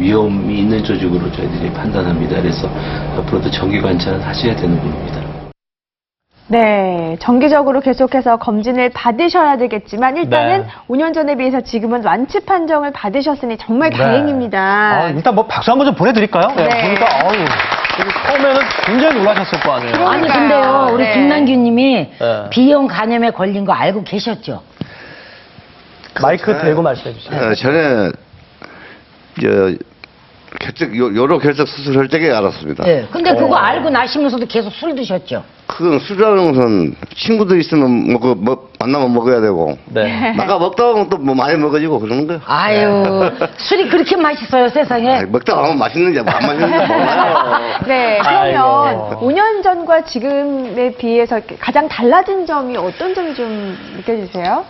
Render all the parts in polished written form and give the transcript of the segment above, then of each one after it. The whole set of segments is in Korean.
위험이 있는 조직으로 저희들이 판단합니다. 그래서 앞으로도 정기 관찰은 하셔야 되는 부분입니다. 네, 정기적으로 계속해서 검진을 받으셔야 되겠지만 일단은 네. 5년 전에 비해서 지금은 완치 판정을 받으셨으니 정말 네. 다행입니다. 일단 뭐 박수 한번 좀 보내드릴까요? 네. 보니까 처음에는 굉장히 놀라셨을 거 아니에요. 그러니까요. 아니 근데요 우리 네. 김남규님이 네. B형 간염에 걸린 거 알고 계셨죠? 마이크 대고 말씀해 주세요. 전에 여러 결석 수술할 때에 알았습니다. 네. 근데 그거 알고 나시면서도 계속 술 드셨죠? 그건 술이라는 것은 친구들 있으면 만나면 먹어야 되고 네. 나가 먹다 보면 또 뭐 많이 먹어지고 그러는 거예요. 아유 술이 그렇게 맛있어요 세상에. 아이, 먹다 보면 맛있는지 안 맛있는지 몰라요. 네, 그러면 아이고. 5년 전과 지금에 비해서 가장 달라진 점이 어떤 점이 좀 느껴지세요?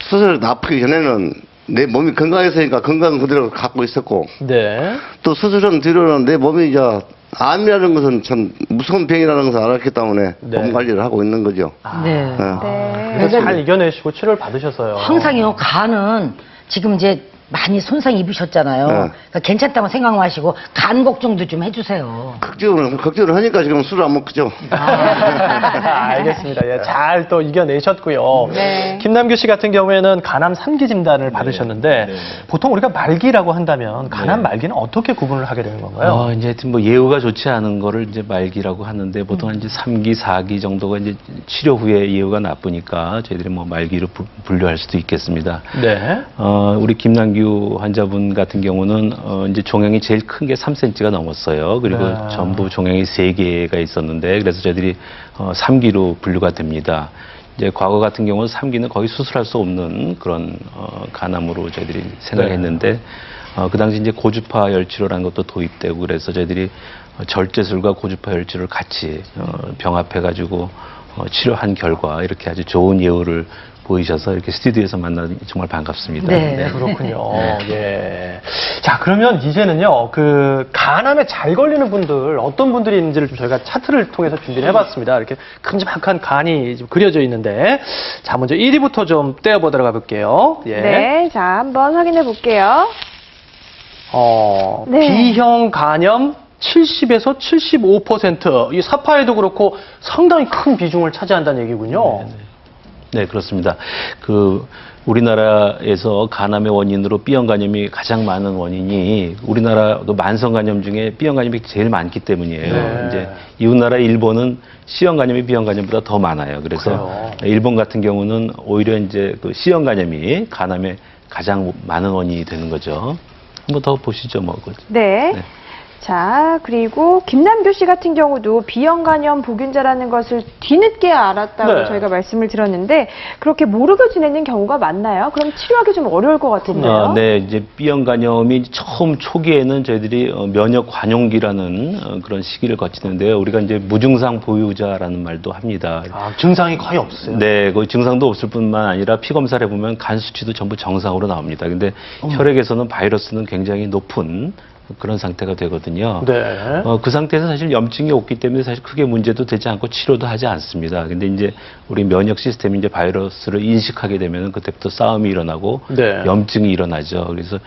수술 아프기 전에는 내 몸이 건강했으니까 건강 그대로 갖고 있었고 네. 또 수술한 뒤로는 내 몸이 이제 암이라는 것은 참 무서운 병이라는 것을 알았기 때문에 네. 몸 관리를 하고 있는 거죠. 네. 네. 그래서 잘 이겨내시고 치료를 받으셔서요. 항상요 간은 지금 이제 많이 손상 입으셨잖아요. 네. 그러니까 괜찮다고 생각하시고 간 걱정도 좀 해주세요. 걱정을 하니까 지금 술을 안 먹죠. 알겠습니다. 예, 잘 또 이겨내셨고요. 네. 김남규 씨 같은 경우에는 간암 3기 진단을 받으셨는데 네. 보통 우리가 말기라고 한다면 간암 네. 말기는 어떻게 구분을 하게 되는 건가요? 이제 하여튼 뭐 예후가 좋지 않은 거를 이제 말기라고 하는데 보통 한 이제 3기, 4기 정도가 이제 치료 후에 예후가 나쁘니까 저희들이 뭐 말기로 분류할 수도 있겠습니다. 네. 우리 김남규 환자분 같은 경우는 이제 종양이 제일 큰 게 3cm가 넘었어요. 그리고 네. 전부 종양이 3개가 있었는데 그래서 저희들이 3기로 분류가 됩니다. 이제 과거 같은 경우는 3기는 거의 수술할 수 없는 그런 간암으로 저희들이 생각했는데 그 당시 이제 고주파 열치료라는 것도 도입되고 그래서 저희들이 절제술과 고주파 열치료를 같이 병합해가지고 치료한 결과 이렇게 아주 좋은 예후를 보이셔서 이렇게 스튜디오에서 만나니 정말 반갑습니다. 네. 그렇군요. 예. 자, 그러면 이제는요, 그, 간암에 잘 걸리는 분들, 어떤 분들이 있는지를 좀 저희가 차트를 통해서 준비를 해봤습니다. 이렇게 큼지막한 간이 좀 그려져 있는데. 자, 먼저 1위부터 좀 떼어보도록 해볼게요. 예. 네, 자, 한번 확인해 볼게요. 네. B형 간염 70에서 75%. 이 사파에도 그렇고 상당히 큰 비중을 차지한다는 얘기군요. 네, 그렇습니다. 우리나라에서 간암의 원인으로 B형 간염이 가장 많은 원인이 우리나라 만성 간염 중에 B형 간염이 제일 많기 때문이에요. 네. 이제 이웃나라 일본은 C형 간염이 B형 간염보다 더 많아요. 그래서 그래요. 일본 같은 경우는 오히려 이제 그 C형 간염이 간암의 가장 많은 원인이 되는 거죠. 한번 더 보시죠, 뭐. 네. 네. 자, 그리고 김남규 씨 같은 경우도 B형 간염 보균자라는 것을 뒤늦게 알았다고 네. 저희가 말씀을 드렸는데 그렇게 모르고 지내는 경우가 많나요? 그럼 치료하기 좀 어려울 것 같은데요. 네, 이제 B형 간염이 처음 초기에는 저희들이 면역 관용기라는 그런 시기를 거치는데요. 우리가 이제 무증상 보유자라는 말도 합니다. 증상이 거의 없어요. 네, 거의 증상도 없을 뿐만 아니라 피 검사를 해보면 간 수치도 전부 정상으로 나옵니다. 근데 혈액에서는 바이러스는 굉장히 높은 그런 상태가 되거든요. 네. 그 상태에서 사실 염증이 없기 때문에 사실 크게 문제도 되지 않고 치료도 하지 않습니다. 근데 이제 우리 면역 시스템이 이제 바이러스를 인식하게 되면 그때부터 싸움이 일어나고 네. 염증이 일어나죠. 그래서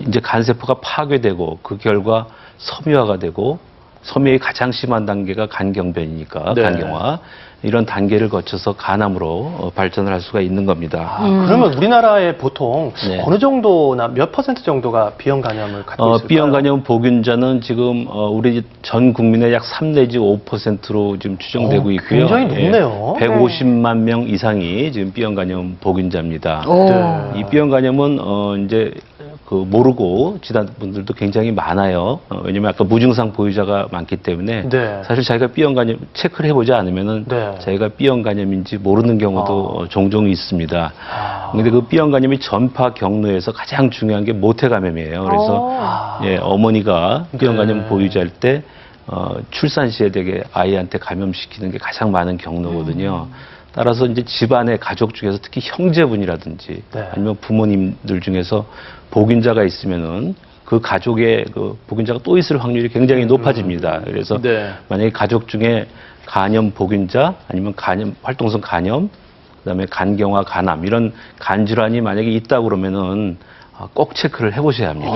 이제 간세포가 파괴되고 그 결과 섬유화가 되고 섬유의 가장 심한 단계가 간경변이니까 네. 간경화 이런 단계를 거쳐서 간암으로 발전을 할 수가 있는 겁니다. 그러면 우리나라에 보통 네. 어느 정도나 몇 % 정도가 B형 간염을 갖고 있을까요? B형 간염 보균자는 지금 우리 전 국민의 약 3 내지 5%로 지금 추정되고 있고요. 굉장히 높네요. 150만 명 이상이 지금 B형 간염 보균자입니다. 오. 이 B형 간염은 이제 모르고 지난 분들도 굉장히 많아요. 왜냐면 아까 무증상 보유자가 많기 때문에 네. 사실 자기가 B형 간염 체크를 해보지 않으면은 네. 자기가 B형 간염인지 모르는 경우도 종종 있습니다. 아. 근데 그 B형 간염이 전파 경로에서 가장 중요한 게 모태 감염이에요. 그래서 어머니가 B형 간염 네. 보유자일 때 출산 시에 되게 아이한테 감염시키는 게 가장 많은 경로거든요. 따라서 이제 집안의 가족 중에서 특히 형제분이라든지 네. 아니면 부모님들 중에서 보균자가 있으면은 그 가족의 그 보균자가 또 있을 확률이 굉장히 높아집니다. 그래서 네. 만약에 가족 중에 간염 보균자 아니면 간염 활동성 간염 그다음에 간경화 간암 이런 간질환이 만약에 있다 그러면은 꼭 체크를 해보셔야 합니다.